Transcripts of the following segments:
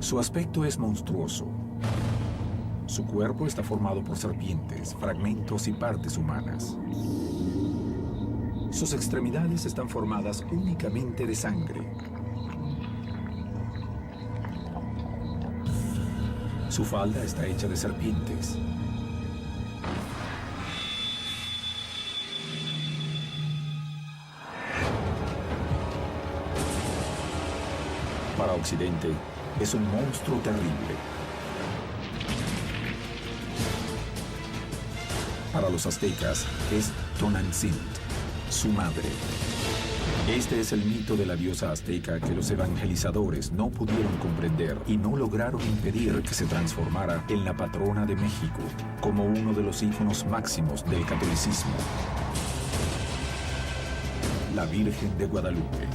Su aspecto es monstruoso. Su cuerpo está formado por serpientes, fragmentos y partes humanas. Sus extremidades están formadas únicamente de sangre. Su falda está hecha de serpientes. Para Occidente, es un monstruo terrible. Para los aztecas, es Tonantzin, su madre. Este es el mito de la diosa azteca que los evangelizadores no pudieron comprender y no lograron impedir que se transformara en la patrona de México, como uno de los íconos máximos del catolicismo. La Virgen de Guadalupe.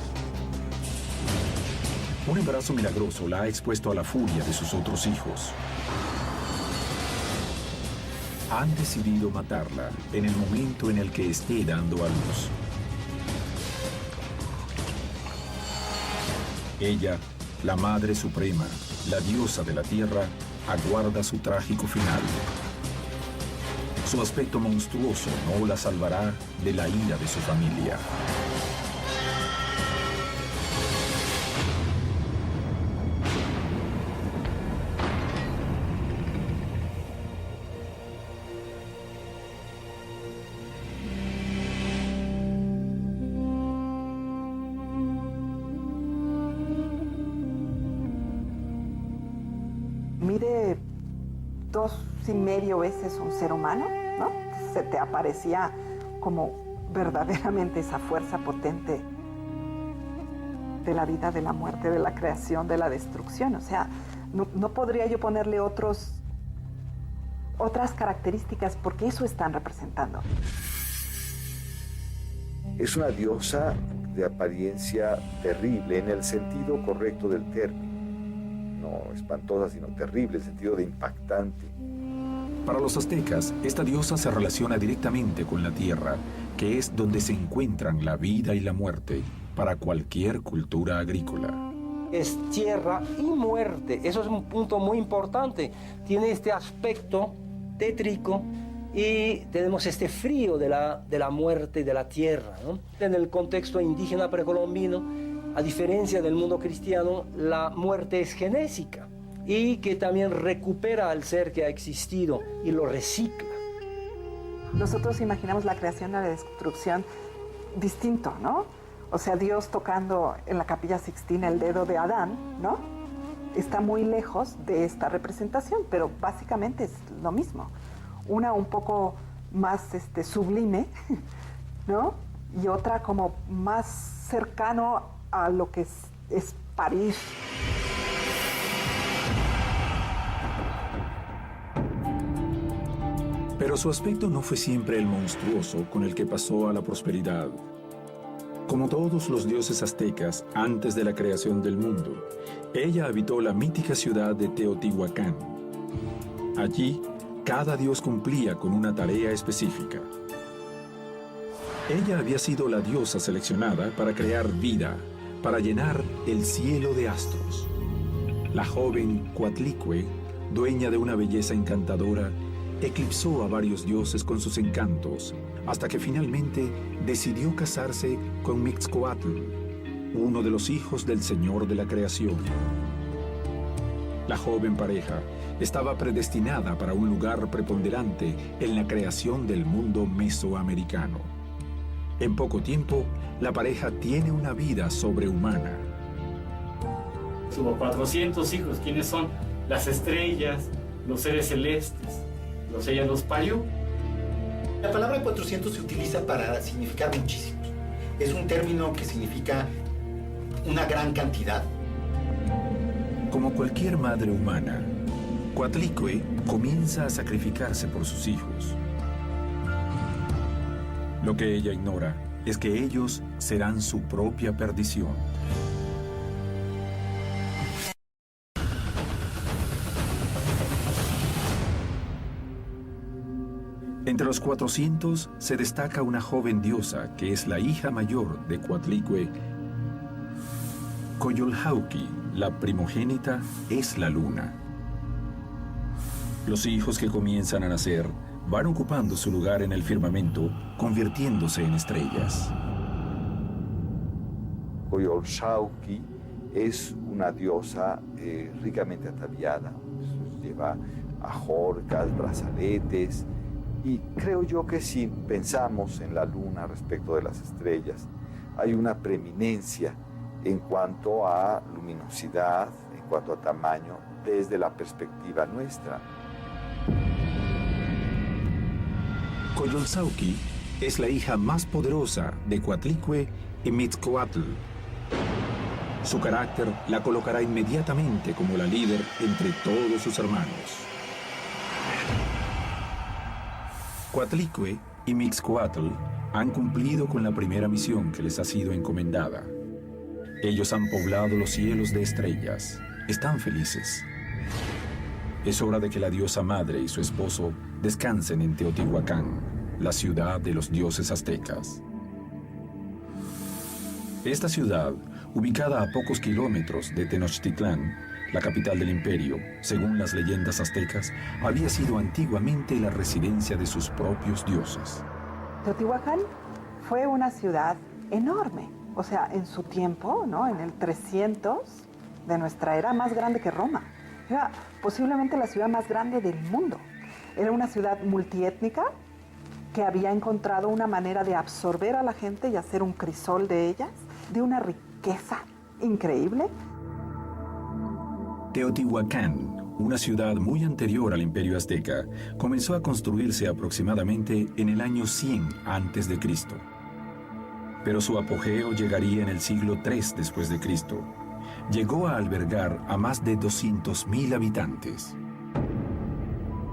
Un embarazo milagroso la ha expuesto a la furia de sus otros hijos. Han decidido matarla en el momento en el que esté dando a luz. Ella, la Madre Suprema, la diosa de la tierra, aguarda su trágico final. Su aspecto monstruoso no la salvará de la ira de su familia. Mide 2,5 veces un ser humano, ¿no? Se te aparecía como verdaderamente esa fuerza potente de la vida, de la muerte, de la creación, de la destrucción. O sea, no podría yo ponerle otras características porque eso están representando. Es una diosa de apariencia terrible en el sentido correcto del término. No espantosa, sino terrible, el sentido de impactante. Para los aztecas, esta diosa se relaciona directamente con la tierra, que es donde se encuentran la vida y la muerte para cualquier cultura agrícola. Es tierra y muerte, eso es un punto muy importante. Tiene este aspecto tétrico y tenemos este frío de la muerte de la tierra, ¿no? En el contexto indígena precolombino, a diferencia del mundo cristiano, la muerte es genésica y que también recupera al ser que ha existido y lo recicla. Nosotros imaginamos la creación y la destrucción distinto, ¿no? O sea, Dios tocando en la Capilla Sixtina el dedo de Adán, ¿no? Está muy lejos de esta representación, pero básicamente es lo mismo. Una un poco más sublime, ¿no? Y otra como más cercano a lo que es París. Pero su aspecto no fue siempre el monstruoso con el que pasó a la prosperidad. Como todos los dioses aztecas antes de la creación del mundo, ella habitó la mítica ciudad de Teotihuacán. Allí, cada dios cumplía con una tarea específica. Ella había sido la diosa seleccionada para crear vida, para llenar el cielo de astros. La joven Coatlicue, dueña de una belleza encantadora, eclipsó a varios dioses con sus encantos, hasta que finalmente decidió casarse con Mixcoatl, uno de los hijos del Señor de la Creación. La joven pareja estaba predestinada para un lugar preponderante en la creación del mundo mesoamericano. En poco tiempo, la pareja tiene una vida sobrehumana. Tuvo 400 hijos. ¿Quiénes son? Las estrellas, los seres celestes. Ella los parió. La palabra 400 se utiliza para significar muchísimos. Es un término que significa una gran cantidad. Como cualquier madre humana, Coatlicue comienza a sacrificarse por sus hijos. Lo que ella ignora es que ellos serán su propia perdición. Entre los 400 se destaca una joven diosa que es la hija mayor de Coatlicue Coyolxauhqui, la primogénita, es la luna. Los hijos que comienzan a nacer van ocupando su lugar en el firmamento, convirtiéndose en estrellas. Coyolxauhqui es una diosa ricamente ataviada. Lleva ajorcas, brazaletes, y creo yo que si pensamos en la luna respecto de las estrellas, hay una preeminencia en cuanto a luminosidad, en cuanto a tamaño, desde la perspectiva nuestra. Coyolxauhqui es la hija más poderosa de Coatlicue y Mixcoatl. Su carácter la colocará inmediatamente como la líder entre todos sus hermanos. Coatlicue y Mixcoatl han cumplido con la primera misión que les ha sido encomendada. Ellos han poblado los cielos de estrellas. Están felices. Es hora de que la diosa madre y su esposo descansen en Teotihuacán, la ciudad de los dioses aztecas. Esta ciudad, ubicada a pocos kilómetros de Tenochtitlán, la capital del imperio, según las leyendas aztecas, había sido antiguamente la residencia de sus propios dioses. Teotihuacán fue una ciudad enorme. O sea, en su tiempo, ¿no? En el 300 de nuestra era, más grande que Roma. Era posiblemente la ciudad más grande del mundo. Era una ciudad multiétnica que había encontrado una manera de absorber a la gente y hacer un crisol de ellas, de una riqueza increíble. Teotihuacán, una ciudad muy anterior al imperio azteca, comenzó a construirse aproximadamente en el año 100 a.C. Pero su apogeo llegaría en el siglo III después de Cristo. Llegó a albergar a más de 200.000 habitantes.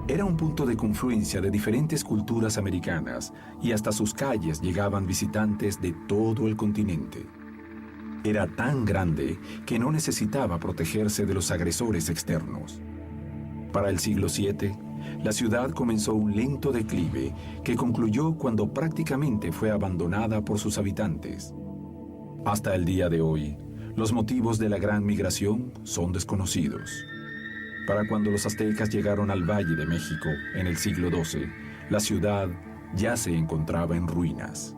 Era un punto de confluencia de diferentes culturas americanas y hasta sus calles llegaban visitantes de todo el continente. Era tan grande que no necesitaba protegerse de los agresores externos. Para el siglo VII, la ciudad comenzó un lento declive que concluyó cuando prácticamente fue abandonada por sus habitantes. Hasta el día de hoy, los motivos de la gran migración son desconocidos. Para cuando los aztecas llegaron al Valle de México en el siglo XII, la ciudad ya se encontraba en ruinas.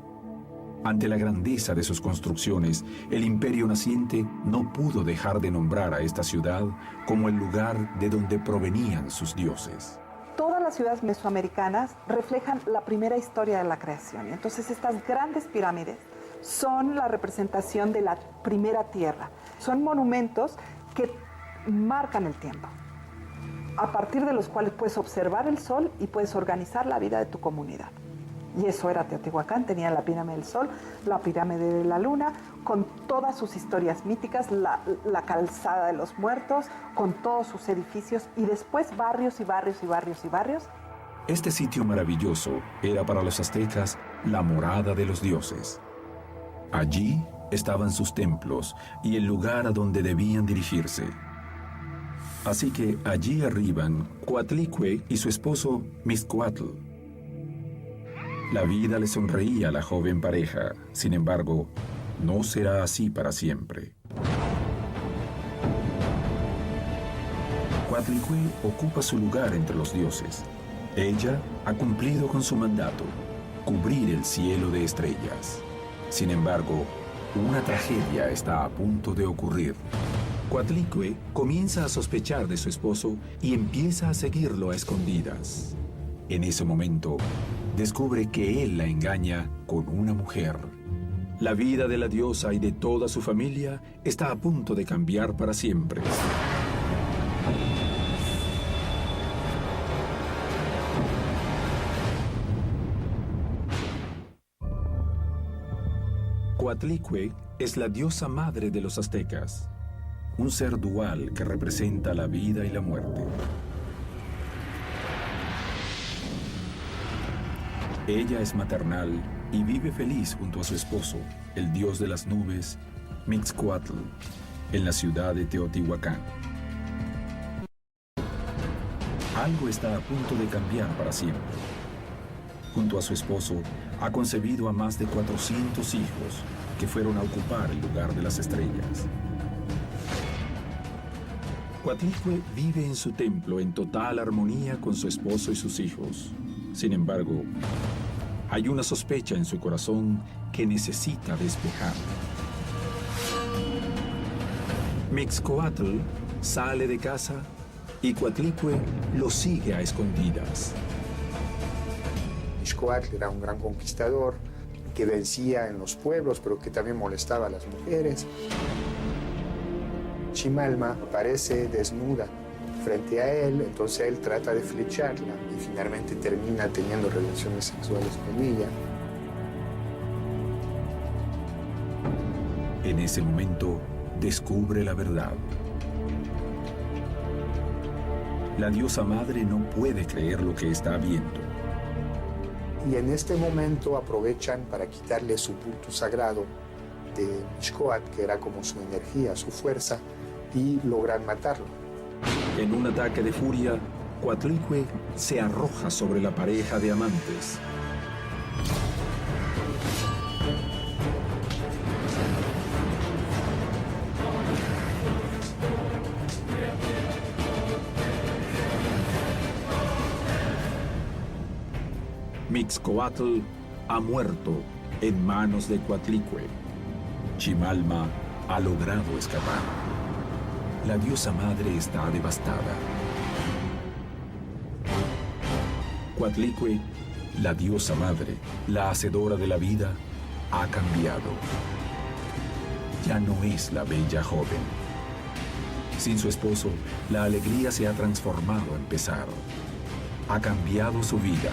Ante la grandeza de sus construcciones, el imperio naciente no pudo dejar de nombrar a esta ciudad como el lugar de donde provenían sus dioses. Todas las ciudades mesoamericanas reflejan la primera historia de la creación. Entonces, estas grandes pirámides son la representación de la primera tierra. Son monumentos que marcan el tiempo, a partir de los cuales puedes observar el sol y puedes organizar la vida de tu comunidad. Y eso era Teotihuacán. Tenía la pirámide del sol, la pirámide de la luna, con todas sus historias míticas, la calzada de los muertos, con todos sus edificios, y después barrios y barrios y barrios y barrios. Este sitio maravilloso era para los aztecas la morada de los dioses. Allí estaban sus templos y el lugar a donde debían dirigirse. Así que allí arriban Coatlicue y su esposo Mixcoatl. La vida le sonreía a la joven pareja, sin embargo, no será así para siempre. Coatlicue ocupa su lugar entre los dioses. Ella ha cumplido con su mandato, cubrir el cielo de estrellas. Sin embargo, una tragedia está a punto de ocurrir. Coatlicue comienza a sospechar de su esposo y empieza a seguirlo a escondidas. En ese momento, descubre que él la engaña con una mujer. La vida de la diosa y de toda su familia está a punto de cambiar para siempre. Coatlicue es la diosa madre de los aztecas, un ser dual que representa la vida y la muerte. Ella es maternal y vive feliz junto a su esposo, el dios de las nubes, Mixcoatl, en la ciudad de Teotihuacán. Algo está a punto de cambiar para siempre. Junto a su esposo, ha concebido a más de 400 hijos que fueron a ocupar el lugar de las estrellas. Coatlicue vive en su templo en total armonía con su esposo y sus hijos. Sin embargo, hay una sospecha en su corazón que necesita despejar. Mixcoatl sale de casa y Coatlicue lo sigue a escondidas. Mixcoatl era un gran conquistador que vencía en los pueblos, pero que también molestaba a las mujeres. Chimalma aparece desnuda frente a él, entonces él trata de flecharla y finalmente termina teniendo relaciones sexuales con ella. En ese momento, descubre la verdad. La diosa madre no puede creer lo que está viendo. Y en este momento aprovechan para quitarle su culto sagrado de Mixcoatl, que era como su energía, su fuerza, y logran matarlo. En un ataque de furia, Coatlicue se arroja sobre la pareja de amantes. Mixcoatl ha muerto en manos de Coatlicue. Chimalma ha logrado escapar. La diosa madre está devastada. Coatlicue, la diosa madre, la hacedora de la vida, ha cambiado. Ya no es la bella joven. Sin su esposo, la alegría se ha transformado en pesar. Ha cambiado su vida.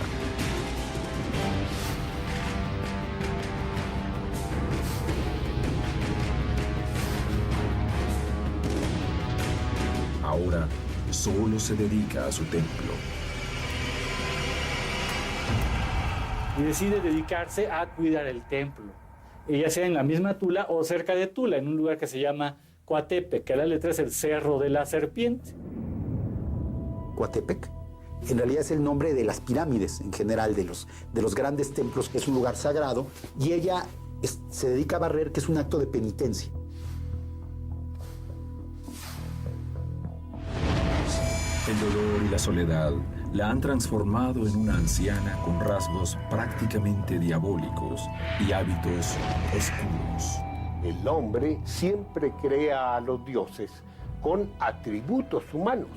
Ahora solo se dedica a su templo. Y decide dedicarse a cuidar el templo, ya sea en la misma Tula o cerca de Tula, en un lugar que se llama Coatepec, que a la letra es el Cerro de la Serpiente. Coatepec en realidad es el nombre de las pirámides en general, de los grandes templos, que es un lugar sagrado, y ella se dedica a barrer, que es un acto de penitencia. El dolor y la soledad la han transformado en una anciana con rasgos prácticamente diabólicos y hábitos oscuros. El hombre siempre crea a los dioses con atributos humanos.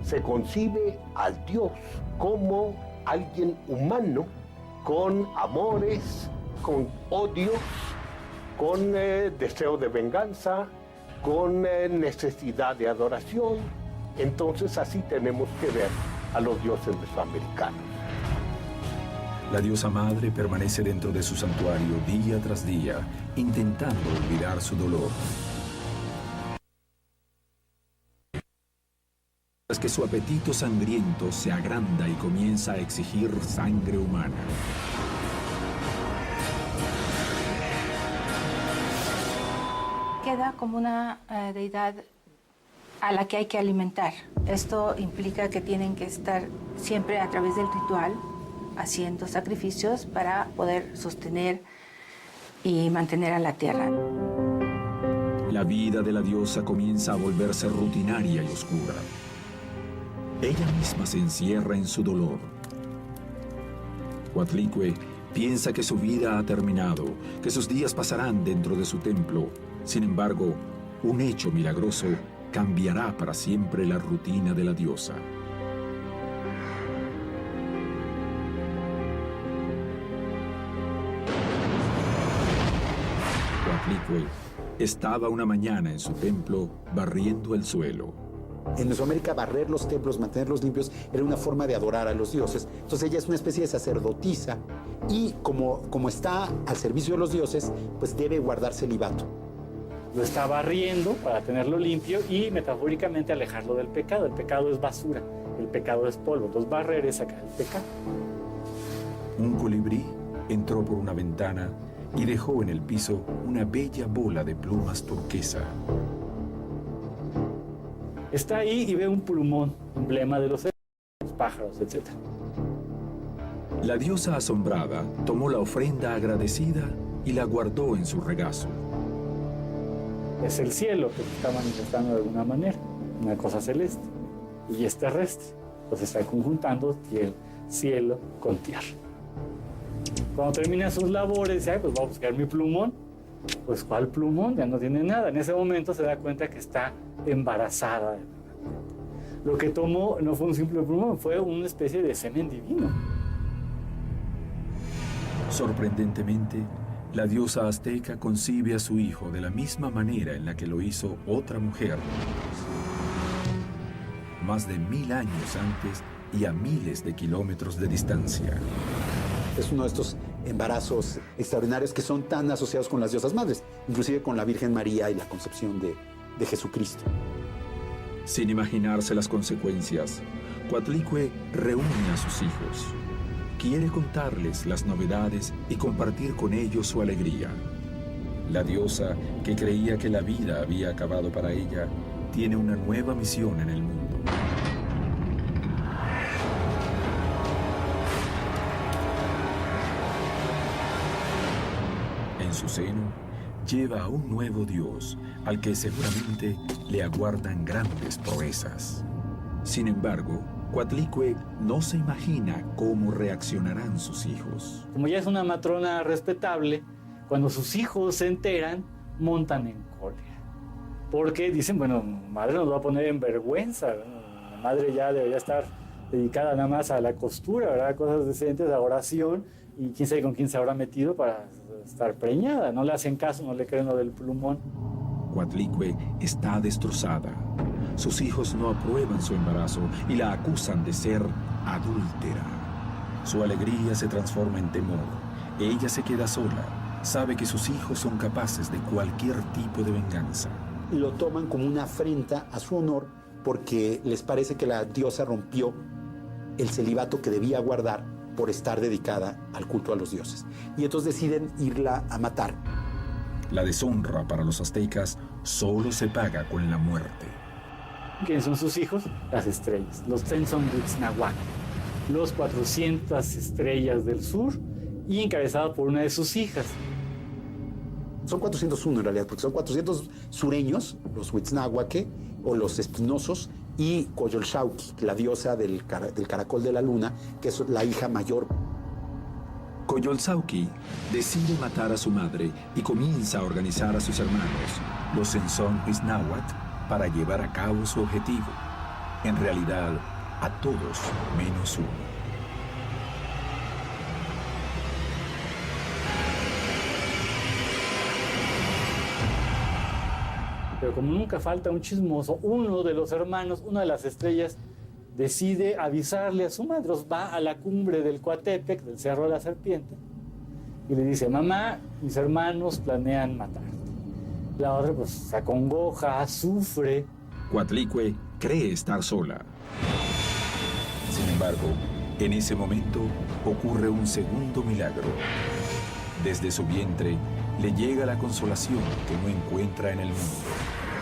Se concibe al dios como alguien humano, con amores, con odios, con deseo de venganza, con necesidad de adoración. Entonces así tenemos que ver a los dioses mesoamericanos. La diosa madre permanece dentro de su santuario día tras día, intentando olvidar su dolor. Es que su apetito sangriento se agranda y comienza a exigir sangre humana. Queda como una deidad a la que hay que alimentar. Esto implica que tienen que estar siempre a través del ritual haciendo sacrificios para poder sostener y mantener a la tierra. La vida de la diosa comienza a volverse rutinaria y oscura. Ella misma se encierra en su dolor. Coatlicue piensa que su vida ha terminado, que sus días pasarán dentro de su templo. Sin embargo, un hecho milagroso cambiará para siempre la rutina de la diosa. Coatlicue estaba una mañana en su templo barriendo el suelo. En Mesoamérica, barrer los templos, mantenerlos limpios, era una forma de adorar a los dioses. Entonces ella es una especie de sacerdotisa y como está al servicio de los dioses, pues debe guardar celibato. Lo está barriendo para tenerlo limpio y metafóricamente alejarlo del pecado. El pecado es basura, el pecado es polvo. Entonces barrer es sacar el pecado. Un colibrí entró por una ventana y dejó en el piso una bella bola de plumas turquesa. Está ahí y ve un plumón, emblema de los pájaros, etc. La diosa asombrada tomó la ofrenda agradecida y la guardó en su regazo. Es el cielo que está manifestando de alguna manera. una cosa celeste, y es terrestre. Entonces está conjuntando cielo con tierra. Cuando termina sus labores, dice, pues voy a buscar mi plumón. Pues ¿cuál plumón? Ya no tiene nada. En ese momento se da cuenta que está embarazada. Lo que tomó no fue un simple plumón, fue una especie de semen divino. Sorprendentemente, la diosa azteca concibe a su hijo de la misma manera en la que lo hizo otra mujer, más de 1000 años antes y a miles de kilómetros de distancia. Es uno de estos embarazos extraordinarios que son tan asociados con las diosas madres, inclusive con la Virgen María y la concepción de Jesucristo. Sin imaginarse las consecuencias, Coatlicue reúne a sus hijos. Quiere contarles las novedades y compartir con ellos su alegría. La diosa, que creía que la vida había acabado para ella, tiene una nueva misión en el mundo. En su seno, lleva a un nuevo Dios, al que seguramente le aguardan grandes proezas. Sin embargo, Coatlicue no se imagina cómo reaccionarán sus hijos. Como ya es una matrona respetable, cuando sus hijos se enteran, montan en cólera. Porque dicen, bueno, madre nos va a poner en vergüenza. La madre ya debería estar dedicada nada más a la costura, ¿verdad? Cosas decentes, a oración, y quién sabe con quién se habrá metido para estar preñada. No le hacen caso, no le creen lo del plumón. Coatlicue está destrozada. Sus hijos no aprueban su embarazo y la acusan de ser adúltera. Su alegría se transforma en temor. Ella se queda sola. Sabe que sus hijos son capaces de cualquier tipo de venganza. Lo toman como una afrenta a su honor porque les parece que la diosa rompió el celibato que debía guardar por estar dedicada al culto a los dioses. Y entonces deciden irla a matar. La deshonra para los aztecas solo se paga con la muerte. ¿Quiénes son sus hijos? Las estrellas. Los Tenzon-Huitznahuac, los 400 estrellas del sur, y encabezado por una de sus hijas. Son 401 en realidad, porque son 400 sureños, los Huitznahuaque o los espinosos, y Coyolxauhqui, la diosa del caracol de la luna, que es la hija mayor. Coyolxauhqui decide matar a su madre y comienza a organizar a sus hermanos, los Tenzon-Huitznahuac, para llevar a cabo su objetivo. En realidad, a todos menos uno. Pero como nunca falta un chismoso, uno de los hermanos, una de las estrellas, decide avisarle a su madre. Va a la cumbre del Coatepec, del Cerro de la Serpiente, y le dice, mamá, mis hermanos planean matarte. La otra pues se acongoja, sufre. Coatlicue cree estar sola. Sin embargo, en ese momento ocurre un segundo milagro. Desde su vientre le llega la consolación que no encuentra en el mundo.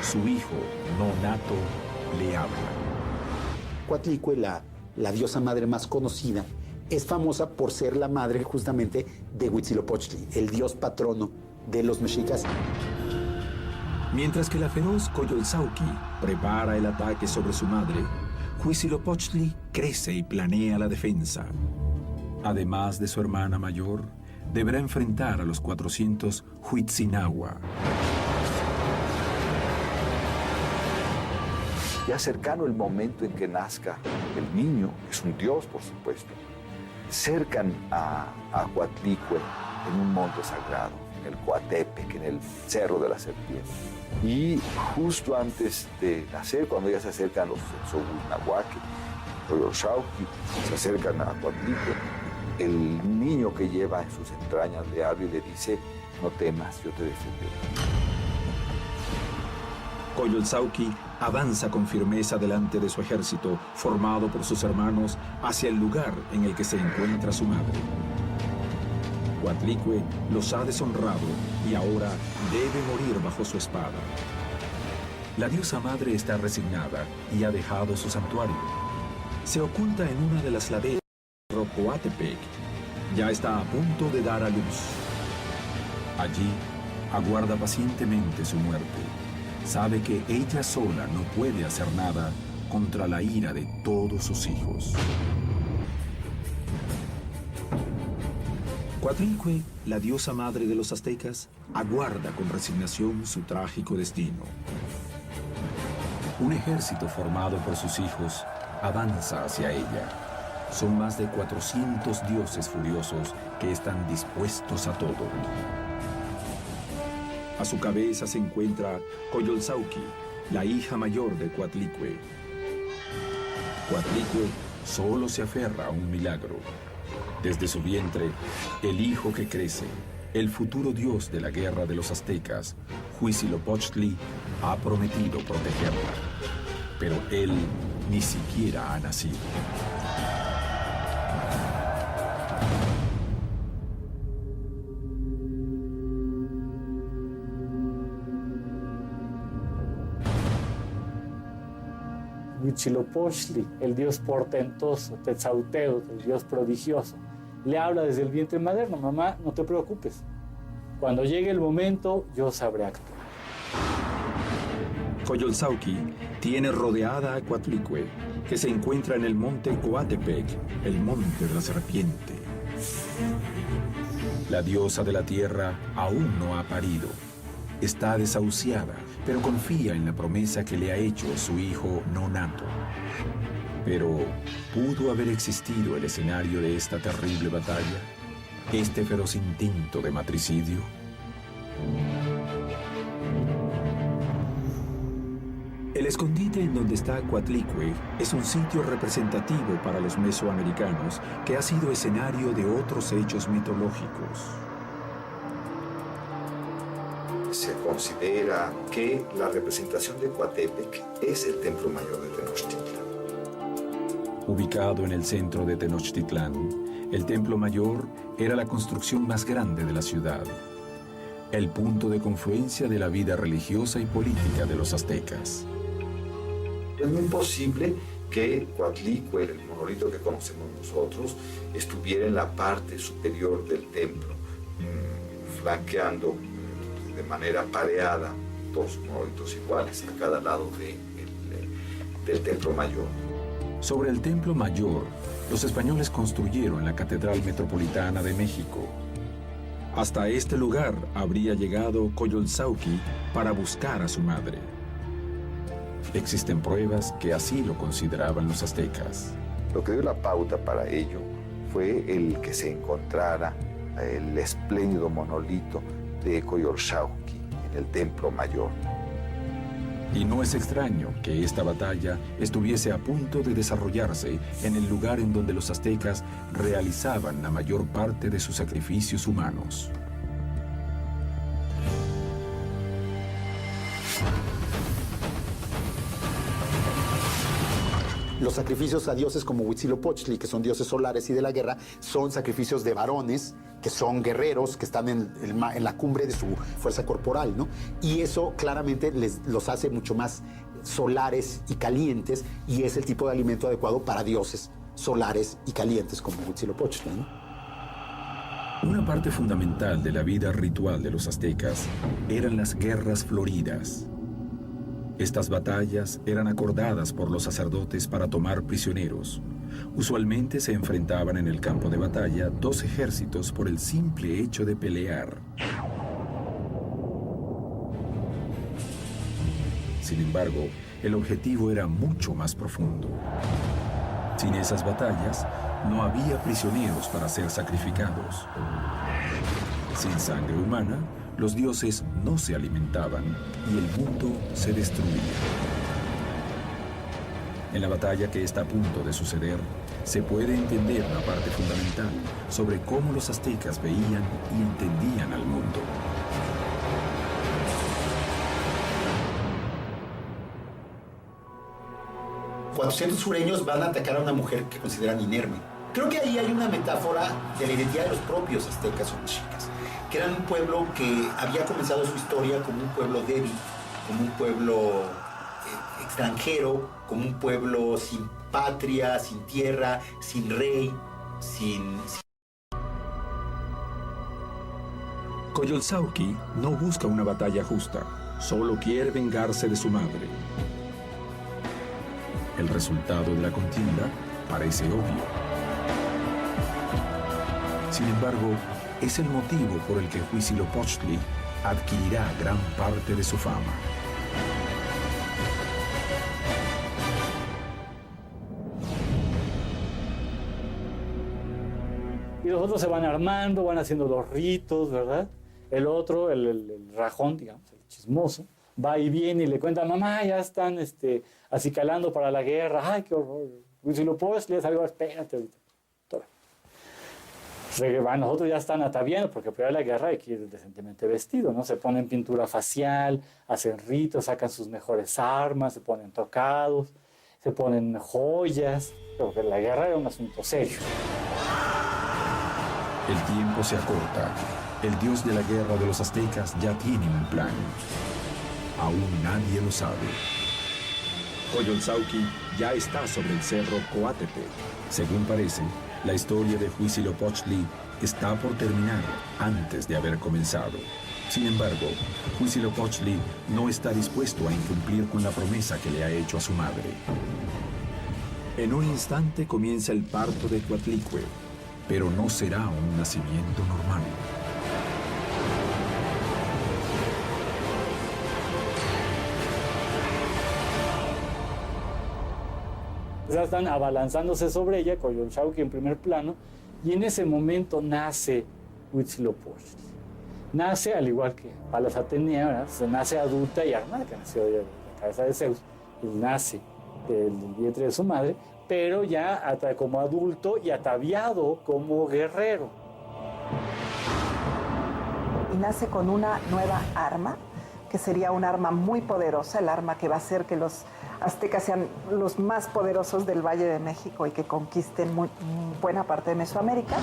Su hijo no nato le habla. Coatlicue, la diosa madre más conocida, es famosa por ser la madre justamente de Huitzilopochtli, el dios patrono de los mexicas. Mientras que la feroz Coyolxauhqui prepara el ataque sobre su madre, Huitzilopochtli crece y planea la defensa. Además de su hermana mayor, deberá enfrentar a los 400 Huitzinahua. Ya cercano el momento en que nazca el niño, es un dios por supuesto, cercan a Coatlicue en un monte sagrado, en el Coatepec, en el Cerro de la Serpiente. Y justo antes de nacer, cuando ya se acercan los Tenzon-Huitznahuac, Coyolxauhqui, se acercan a Coatlicue, el niño que lleva en sus entrañas le habla y le dice, no temas, yo te defenderé. Coyolxauhqui avanza con firmeza delante de su ejército, formado por sus hermanos, hacia el lugar en el que se encuentra su madre. Coatlicue los ha deshonrado y ahora debe morir bajo su espada. La diosa madre está resignada y ha dejado su santuario. Se oculta en una de las laderas del Coatepec. Ya está a punto de dar a luz. Allí aguarda pacientemente su muerte. sabe que ella sola no puede hacer nada contra la ira de todos sus hijos. Coatlicue, la diosa madre de los aztecas, aguarda con resignación su trágico destino. Un ejército formado por sus hijos avanza hacia ella. Son más de 400 dioses furiosos que están dispuestos a todo. A su cabeza se encuentra Coyolxauhqui, la hija mayor de Coatlicue. Coatlicue solo se aferra a un milagro. Desde su vientre, el hijo que crece, el futuro dios de la guerra de los aztecas, Huitzilopochtli, ha prometido protegerla. Pero él ni siquiera ha nacido. Huitzilopochtli, el dios portentoso, Tetzaltecutl, el dios prodigioso, le habla desde el vientre materno: mamá, no te preocupes, cuando llegue el momento yo sabré actuar. Coyolxauhqui tiene rodeada a Coatlicue, que se encuentra en el monte Coatepec, el monte de la serpiente. La diosa de la tierra aún no ha parido. Está desahuciada, pero confía en la promesa que le ha hecho su hijo no nato. Pero, ¿pudo haber existido el escenario de esta terrible batalla? ¿Este feroz instinto de matricidio? El escondite en donde está Coatlicue es un sitio representativo para los mesoamericanos que ha sido escenario de otros hechos mitológicos. Se considera que la representación de Coatepec es el templo mayor de Tenochtitlan. Ubicado en el centro de Tenochtitlán, el templo mayor era la construcción más grande de la ciudad, el punto de confluencia de la vida religiosa y política de los aztecas. Es muy posible que Coatlicue, el monolito que conocemos nosotros, estuviera en la parte superior del templo, flanqueando de manera pareada dos monolitos iguales a cada lado del templo mayor. Sobre el templo mayor, los españoles construyeron la Catedral Metropolitana de México. Hasta este lugar habría llegado Coyolxauhqui para buscar a su madre. Existen pruebas que así lo consideraban los aztecas. Lo que dio la pauta para ello fue el que se encontrara el espléndido monolito de Coyolxauhqui en el templo mayor. Y no es extraño que esta batalla estuviese a punto de desarrollarse en el lugar en donde los aztecas realizaban la mayor parte de sus sacrificios humanos. Los sacrificios a dioses como Huitzilopochtli, que son dioses solares y de la guerra, son sacrificios de varones, que son guerreros, que están en la cumbre de su fuerza corporal, ¿no? Y eso claramente los hace mucho más solares y calientes, y es el tipo de alimento adecuado para dioses solares y calientes como Huitzilopochtli, ¿no? Una parte fundamental de la vida ritual de los aztecas eran las guerras floridas. Estas batallas eran acordadas por los sacerdotes para tomar prisioneros. Usualmente se enfrentaban en el campo de batalla dos ejércitos por el simple hecho de pelear. Sin embargo, el objetivo era mucho más profundo. Sin esas batallas, no había prisioneros para ser sacrificados. Sin sangre humana, los dioses no se alimentaban y el mundo se destruía. En la batalla que está a punto de suceder, se puede entender una parte fundamental sobre cómo los aztecas veían y entendían al mundo. Cuatrocientos sureños van a atacar a una mujer que consideran inerme. Creo que ahí hay una metáfora de la identidad de los propios aztecas o mexicas, que eran un pueblo que había comenzado su historia como un pueblo débil, como un pueblo extranjero, como un pueblo sin patria, sin tierra, sin rey, sin... Coyolxauhqui no busca una batalla justa, solo quiere vengarse de su madre. El resultado de la contienda parece obvio. Sin embargo, es el motivo por el que Huitzilopochtli adquirirá gran parte de su fama. Y los otros se van armando, van haciendo los ritos, ¿verdad? El otro, el rajón, digamos, el chismoso, va y viene y le cuenta, mamá, ya están acicalando para la guerra. Ay, qué horror. Huitzilopochtli es algo, espérate ahorita. Los otros ya están ataviando, porque para la guerra hay que ir decentemente vestido, ¿no? Se ponen pintura facial, hacen ritos, sacan sus mejores armas, se ponen tocados, se ponen joyas, porque la guerra era un asunto serio. El tiempo se acorta. El dios de la guerra de los aztecas ya tiene un plan. Aún nadie lo sabe. Coyolxauhqui ya está sobre el cerro Coatepec. Según parece, la historia de Huitzilopochtli está por terminar antes de haber comenzado. Sin embargo, Huitzilopochtli no está dispuesto a incumplir con la promesa que le ha hecho a su madre. En un instante comienza el parto de Coatlicue, pero no será un nacimiento normal. Ya están abalanzándose sobre ella, Coyolxauhqui en primer plano, y en ese momento nace Huitzilopochtli. Nace, al igual que Palas Atenea, ¿verdad? Se nace adulta y armada, que nació de la cabeza de Zeus, y nace del vientre de su madre, pero ya como adulto y ataviado como guerrero. Y nace con una nueva arma, que sería un arma muy poderosa, el arma que va a hacer que los aztecas sean los más poderosos del Valle de México y que conquisten buena parte de Mesoamérica.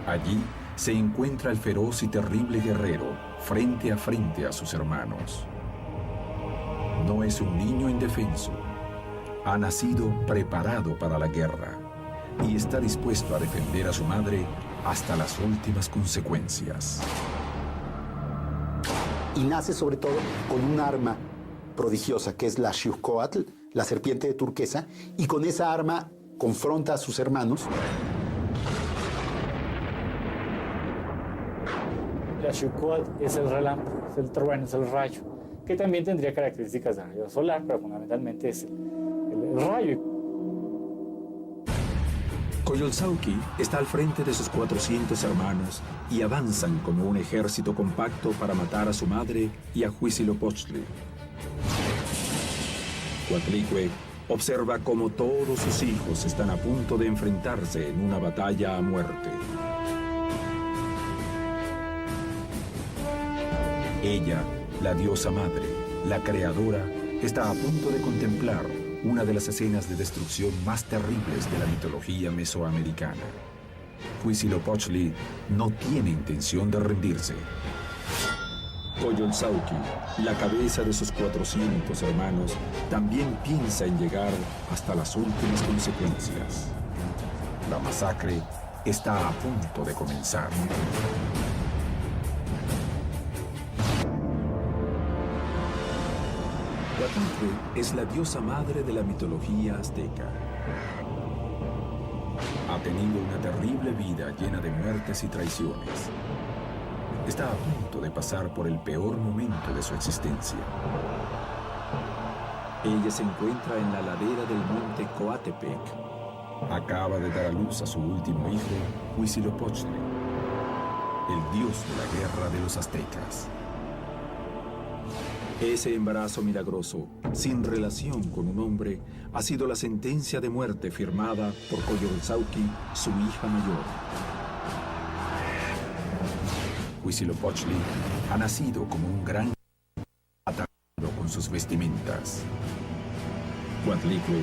Allí se encuentra el feroz y terrible guerrero frente a sus hermanos. No es un niño indefenso. Ha nacido preparado para la guerra y está dispuesto a defender a su madre hasta las últimas consecuencias. Y nace sobre todo con un arma prodigiosa, que es la Xiuhcoatl, la serpiente de turquesa, y con esa arma confronta a sus hermanos. La Xiuhcoatl es el relámpago, es el trueno, es el rayo, que también tendría características de rayo solar, pero fundamentalmente es el rayo. Coyolxauhqui está al frente de sus 400 hermanos y avanzan como un ejército compacto para matar a su madre y a Huitzilopochtli. Coatlicue observa cómo todos sus hijos están a punto de enfrentarse en una batalla a muerte. Ella, la diosa madre, la creadora, está a punto de contemplar una de las escenas de destrucción más terribles de la mitología mesoamericana. Huitzilopochtli no tiene intención de rendirse. Coyolxauhqui, la cabeza de sus 400 hermanos, también piensa en llegar hasta las últimas consecuencias. La masacre está a punto de comenzar. Coatlicue es la diosa madre de la mitología azteca. Ha tenido una terrible vida llena de muertes y traiciones. Está a punto de pasar por el peor momento de su existencia. Ella se encuentra en la ladera del monte Coatepec. Acaba de dar a luz a su último hijo, Huitzilopochtli, el dios de la guerra de los aztecas. Ese embarazo milagroso, sin relación con un hombre, ha sido la sentencia de muerte firmada por Coyolxauhqui, su hija mayor. Huitzilopochtli ha nacido como un gran atado con sus vestimentas. Coatlicue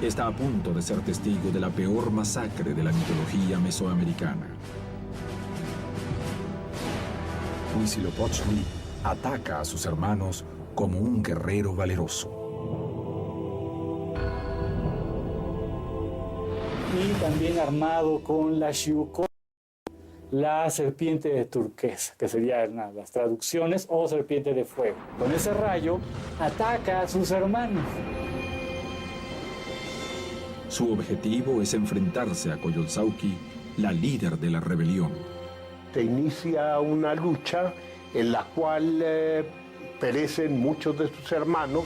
está a punto de ser testigo de la peor masacre de la mitología mesoamericana. Huitzilopochtli ataca a sus hermanos como un guerrero valeroso. Y también armado con la Xiuhcoatl, la serpiente de turquesa, que serían las traducciones, o serpiente de fuego. Con ese rayo ataca a sus hermanos. Su objetivo es enfrentarse a Coyolxauhqui, la líder de la rebelión. Se inicia una lucha en la cual perecen muchos de sus hermanos.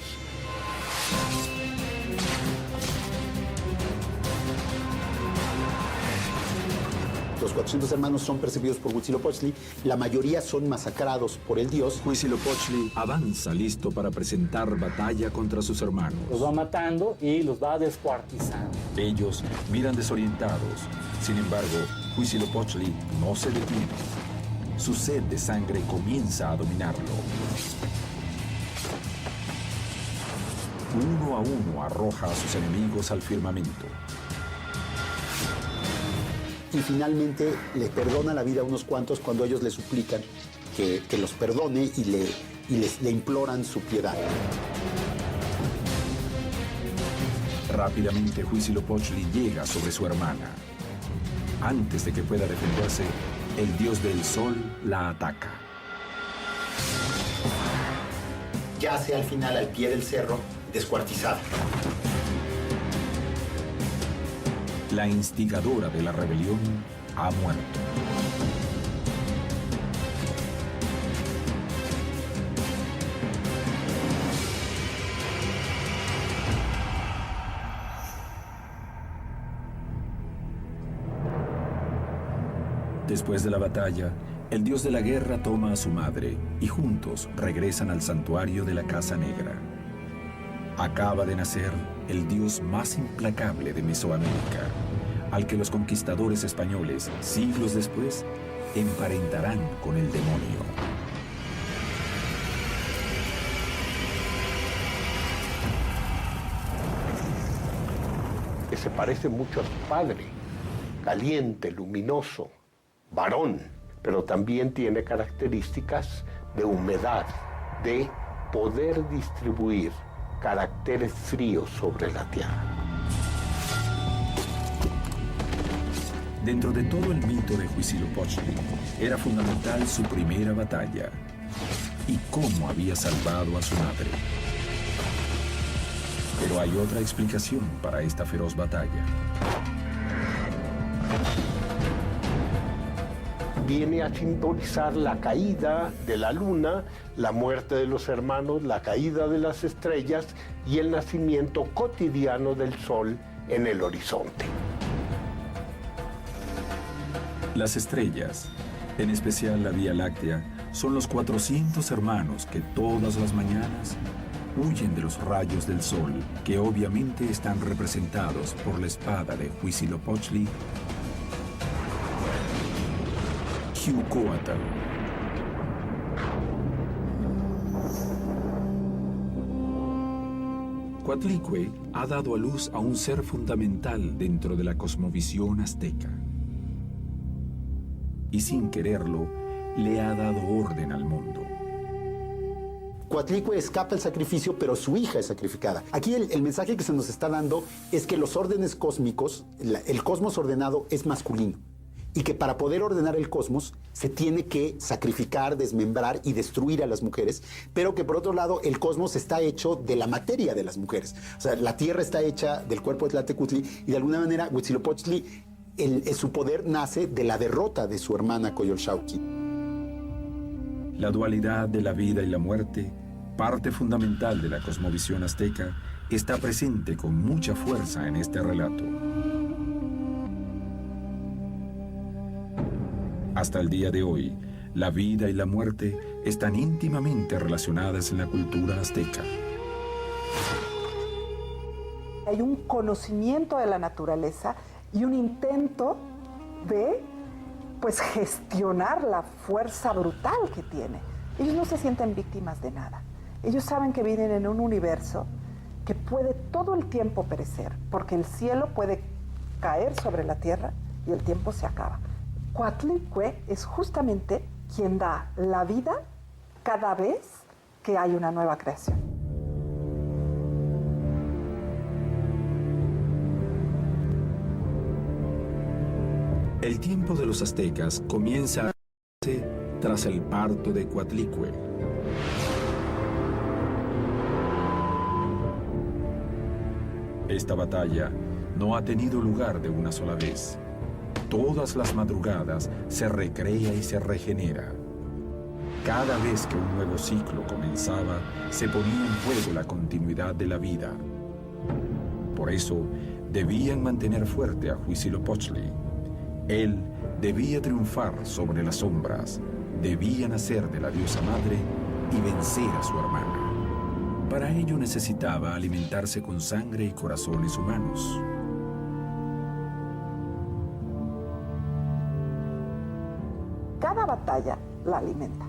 Los 400 hermanos son perseguidos por Huitzilopochtli, la mayoría son masacrados por el dios. Huitzilopochtli avanza listo para presentar batalla contra sus hermanos. Los va matando y los va descuartizando. Ellos miran desorientados. Sin embargo, Huitzilopochtli no se detiene. Su sed de sangre comienza a dominarlo. Uno a uno arroja a sus enemigos al firmamento. Y finalmente le perdona la vida a unos cuantos cuando ellos le suplican que los perdone y le imploran su piedad. Rápidamente Huitzilopochtli llega sobre su hermana. Antes de que pueda defenderse, el dios del sol la ataca. Yace al final al pie del cerro, descuartizada. La instigadora de la rebelión ha muerto. Después de la batalla, el dios de la guerra toma a su madre y juntos regresan al santuario de la Casa Negra. Acaba de nacer el dios más implacable de Mesoamérica, al que los conquistadores españoles, siglos después, emparentarán con el demonio. Que se parece mucho a su padre, caliente, luminoso, varón, pero también tiene características de humedad, de poder distribuir caracteres fríos sobre la tierra. Dentro de todo el mito de Huitzilopochtli, era fundamental su primera batalla y cómo había salvado a su madre. Pero hay otra explicación para esta feroz batalla. Viene a simbolizar la caída de la luna, la muerte de los hermanos, la caída de las estrellas y el nacimiento cotidiano del sol en el horizonte. Las estrellas, en especial la Vía Láctea, son los 400 hermanos que todas las mañanas huyen de los rayos del sol, que obviamente están representados por la espada de Huitzilopochtli, Xiuhcoatl. Coatlicue ha dado a luz a un ser fundamental dentro de la cosmovisión azteca. Y sin quererlo, le ha dado orden al mundo. Coatlicue escapa el sacrificio, pero su hija es sacrificada. Aquí el mensaje que se nos está dando es que los órdenes cósmicos, el cosmos ordenado es masculino. Y que para poder ordenar el cosmos se tiene que sacrificar, desmembrar y destruir a las mujeres, pero que por otro lado el cosmos está hecho de la materia de las mujeres. O sea, la tierra está hecha del cuerpo de Tlahtecutli y de alguna manera Huitzilopochtli, su poder nace de la derrota de su hermana Coyolxauhqui. La dualidad de la vida y la muerte, parte fundamental de la cosmovisión azteca, está presente con mucha fuerza en este relato. Hasta el día de hoy, la vida y la muerte están íntimamente relacionadas en la cultura azteca. Hay un conocimiento de la naturaleza y un intento de, pues, gestionar la fuerza brutal que tiene. Ellos no se sienten víctimas de nada. Ellos saben que viven en un universo que puede todo el tiempo perecer, porque el cielo puede caer sobre la tierra y el tiempo se acaba. Coatlicue es justamente quien da la vida cada vez que hay una nueva creación. El tiempo de los aztecas comienza a tras el parto de Coatlicue. Esta batalla no ha tenido lugar de una sola vez. Todas las madrugadas se recrea y se regenera. Cada vez que un nuevo ciclo comenzaba, se ponía en juego la continuidad de la vida. Por eso, debían mantener fuerte a Huitzilopochtli. Él debía triunfar sobre las sombras, debía nacer de la diosa madre y vencer a su hermana. Para ello necesitaba alimentarse con sangre y corazones humanos. Cada batalla la alimenta.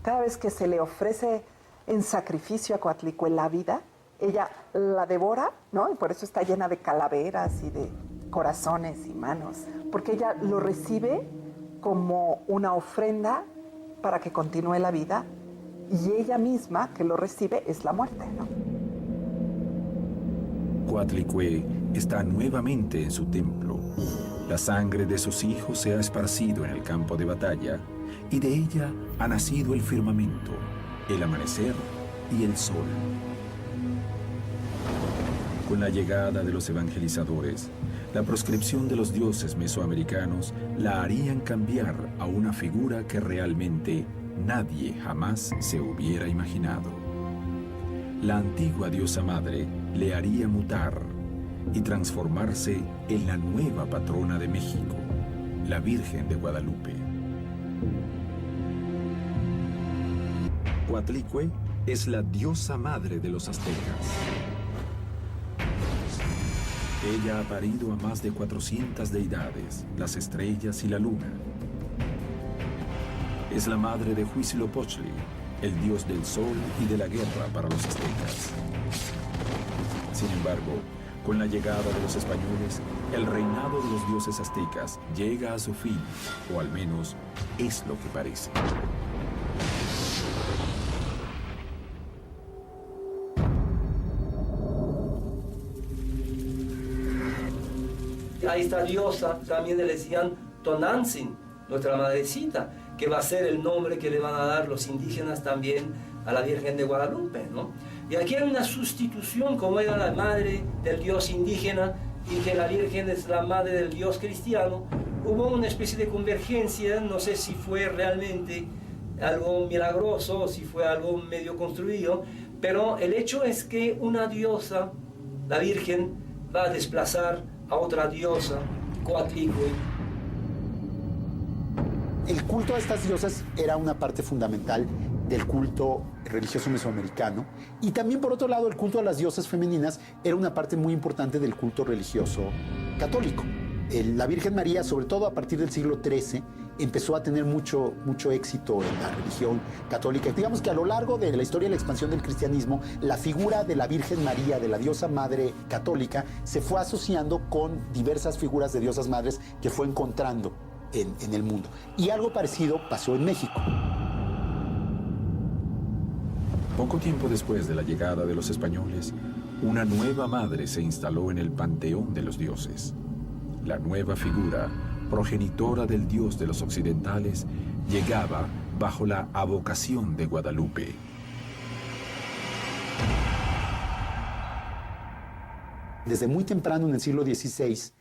Cada vez que se le ofrece en sacrificio a Coatlicue la vida, ella la devora, ¿no? Y por eso está llena de calaveras y de corazones y manos, porque ella lo recibe como una ofrenda para que continúe la vida, y ella misma que lo recibe es la muerte, ¿no? Coatlicue está nuevamente en su templo. La sangre de sus hijos se ha esparcido en el campo de batalla, y de ella ha nacido el firmamento, el amanecer y el sol. Con la llegada de los evangelizadores, la proscripción de los dioses mesoamericanos la harían cambiar a una figura que realmente nadie jamás se hubiera imaginado. La antigua diosa madre le haría mutar y transformarse en la nueva patrona de México, la Virgen de Guadalupe. Coatlicue es la diosa madre de los aztecas. Ella ha parido a más de 400 deidades, las estrellas y la luna. Es la madre de Huitzilopochtli, el dios del sol y de la guerra para los aztecas. Sin embargo, con la llegada de los españoles, el reinado de los dioses aztecas llega a su fin, o al menos es lo que parece. A esta diosa también le decían Tonantzin, nuestra madrecita, que va a ser el nombre que le van a dar los indígenas también a la Virgen de Guadalupe, ¿no? Y aquí hay una sustitución, como era la madre del dios indígena y que la Virgen es la madre del dios cristiano. Hubo una especie de convergencia, no sé si fue realmente algo milagroso o si fue algo medio construido, pero el hecho es que una diosa, la Virgen, va a desplazar a otra diosa, Coatlicue. El culto a estas diosas era una parte fundamental del culto religioso mesoamericano, y también, por otro lado, el culto a las diosas femeninas era una parte muy importante del culto religioso católico. La Virgen María, sobre todo a partir del siglo XIII, empezó a tener mucho éxito en la religión católica. Digamos que a lo largo de la historia de la expansión del cristianismo, la figura de la Virgen María, de la diosa madre católica, se fue asociando con diversas figuras de diosas madres que fue encontrando en el mundo. Y algo parecido pasó en México. Poco tiempo después de la llegada de los españoles, una nueva madre se instaló en el panteón de los dioses. La nueva figura, progenitora del dios de los occidentales, llegaba bajo la advocación de Guadalupe. Desde muy temprano, en el siglo XVI,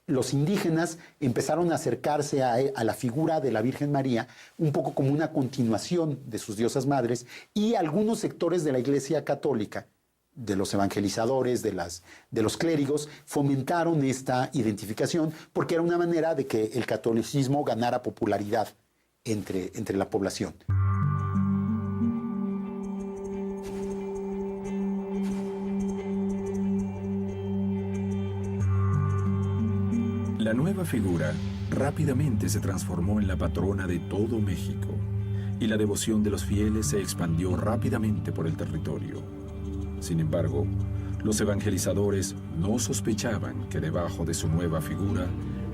los indígenas empezaron a acercarse a la figura de la Virgen María un poco como una continuación de sus diosas madres, y algunos sectores de la Iglesia Católica, de los evangelizadores, de los clérigos, fomentaron esta identificación porque era una manera de que el catolicismo ganara popularidad entre la población. La nueva figura rápidamente se transformó en la patrona de todo México, y la devoción de los fieles se expandió rápidamente por el territorio. Sin embargo, los evangelizadores no sospechaban que debajo de su nueva figura,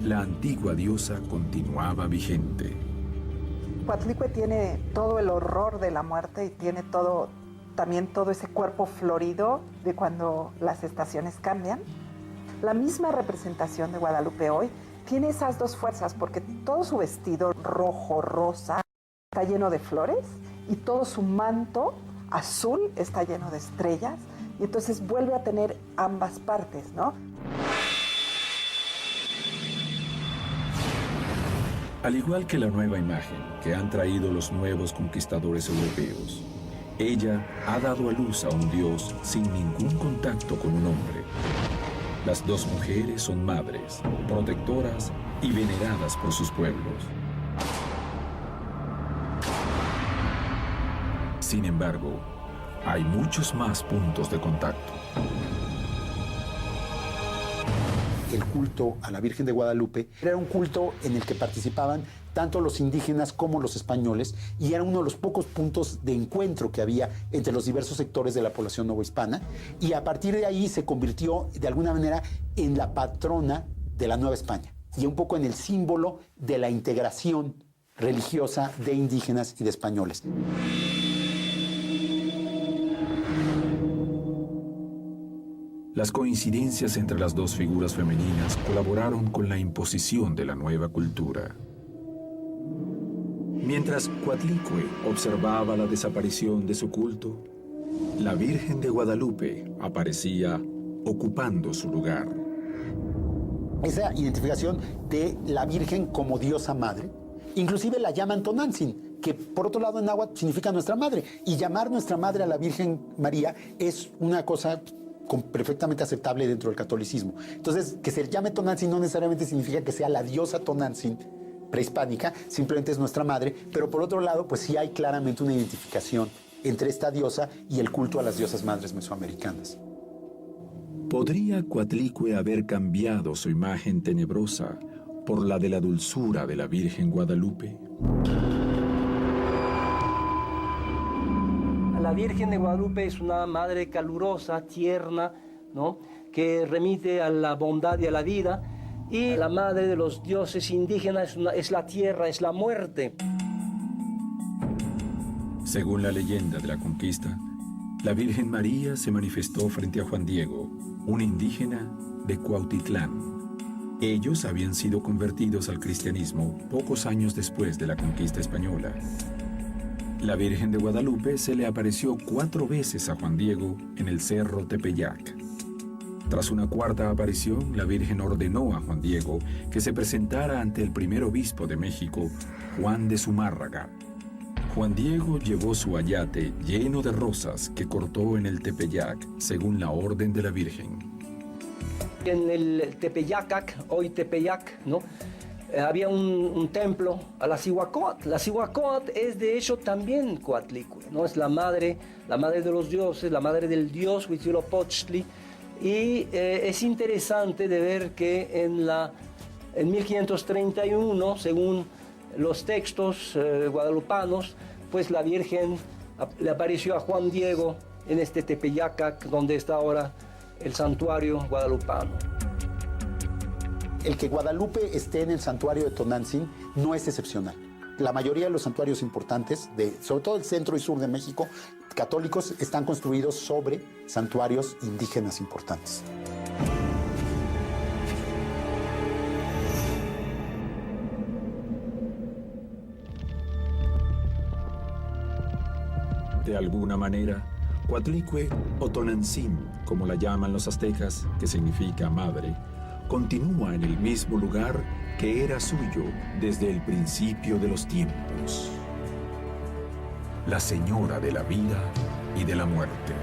la antigua diosa continuaba vigente. Coatlicue tiene todo el horror de la muerte y tiene también todo ese cuerpo florido de cuando las estaciones cambian. La misma representación de Guadalupe hoy tiene esas dos fuerzas, porque todo su vestido rojo, rosa, está lleno de flores, y todo su manto azul está lleno de estrellas, y entonces vuelve a tener ambas partes, ¿no? Al igual que la nueva imagen que han traído los nuevos conquistadores europeos, ella ha dado a luz a un Dios sin ningún contacto con un hombre. Las dos mujeres son madres, protectoras y veneradas por sus pueblos. Sin embargo, hay muchos más puntos de contacto. El culto a la Virgen de Guadalupe era un culto en el que participaban tanto los indígenas como los españoles, y era uno de los pocos puntos de encuentro que había entre los diversos sectores de la población novohispana, y a partir de ahí se convirtió de alguna manera en la patrona de la Nueva España y un poco en el símbolo de la integración religiosa de indígenas y de españoles. Las coincidencias entre las dos figuras femeninas colaboraron con la imposición de la nueva cultura. Mientras Coatlicue observaba la desaparición de su culto, la Virgen de Guadalupe aparecía ocupando su lugar. Esa identificación de la Virgen como diosa madre, inclusive la llaman Tonantzin, que por otro lado en náhuatl significa nuestra madre, y llamar nuestra madre a la Virgen María es una cosa perfectamente aceptable dentro del catolicismo. Entonces, que se llame Tonantzin no necesariamente significa que sea la diosa Tonantzin prehispánica, simplemente es nuestra madre, pero por otro lado, pues sí hay claramente una identificación entre esta diosa y el culto a las diosas madres mesoamericanas. ¿Podría Coatlicue haber cambiado su imagen tenebrosa por la de la dulzura de la Virgen Guadalupe? La Virgen de Guadalupe es una madre calurosa, tierna, ¿no?, que remite a la bondad y a la vida, y la madre de los dioses indígenas es la tierra, es la muerte. Según la leyenda de la conquista, la Virgen María se manifestó frente a Juan Diego, un indígena de Cuautitlán. Ellos habían sido convertidos al cristianismo pocos años después de la conquista española. La Virgen de Guadalupe se le apareció 4 veces a Juan Diego en el cerro Tepeyac. Tras una cuarta aparición, la Virgen ordenó a Juan Diego que se presentara ante el primer obispo de México, Juan de Zumárraga. Juan Diego llevó su ayate lleno de rosas que cortó en el Tepeyac, según la orden de la Virgen. En el Tepeyacac, hoy Tepeyac, ¿no?, había un templo a la Cihuacóatl. La Cihuacóatl es de hecho también Coatlicue, ¿no? Es la madre de los dioses, la madre del dios Huitzilopochtli. Y es interesante de ver que en 1531, según los textos guadalupanos, pues la Virgen le apareció a Juan Diego en este Tepeyacac, donde está ahora el santuario guadalupano. El que Guadalupe esté en el santuario de Tonantzin no es excepcional. La mayoría de los santuarios importantes, sobre todo el centro y sur de México, católicos, están construidos sobre santuarios indígenas importantes. De alguna manera, Coatlicue o Tonantzin, como la llaman los aztecas, que significa madre, continúa en el mismo lugar que era suyo desde el principio de los tiempos. La señora de la vida y de la muerte.